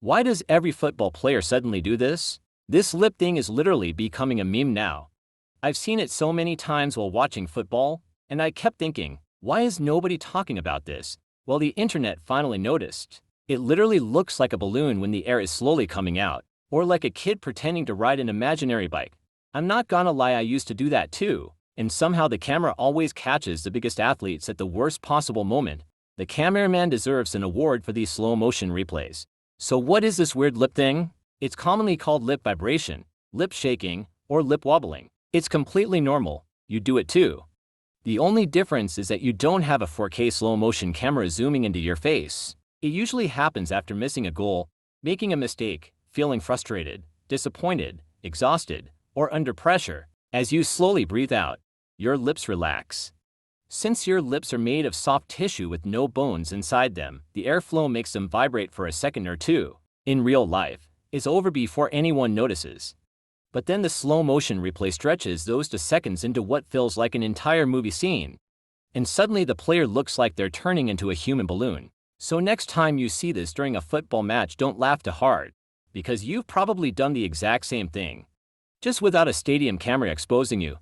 Why does every football player suddenly do this? This lip thing is literally becoming a meme now. I've seen it so many times while watching football, and I kept thinking, why is nobody talking about this? Well, the internet finally noticed. It literally looks like a balloon when the air is slowly coming out, or like a kid pretending to ride an imaginary bike. I'm not gonna lie, I used to do that too, and somehow the camera always catches the biggest athletes at the worst possible moment. The cameraman deserves an award for these slow motion replays. So what is this weird lip thing? It's commonly called lip vibration, lip shaking, or lip wobbling. It's completely normal, you do it too. The only difference is that you don't have a 4K slow motion camera zooming into your face. It usually happens after missing a goal, making a mistake, feeling frustrated, disappointed, exhausted, or under pressure. As you slowly breathe out, your lips relax. Since your lips are made of soft tissue with no bones inside them, the airflow makes them vibrate for a second or two. In real life, it's over before anyone notices. But then the slow motion replay stretches those to seconds into what feels like an entire movie scene. And suddenly the player looks like they're turning into a human balloon. So next time you see this during a football match, don't laugh too hard, because you've probably done the exact same thing, just without a stadium camera exposing you.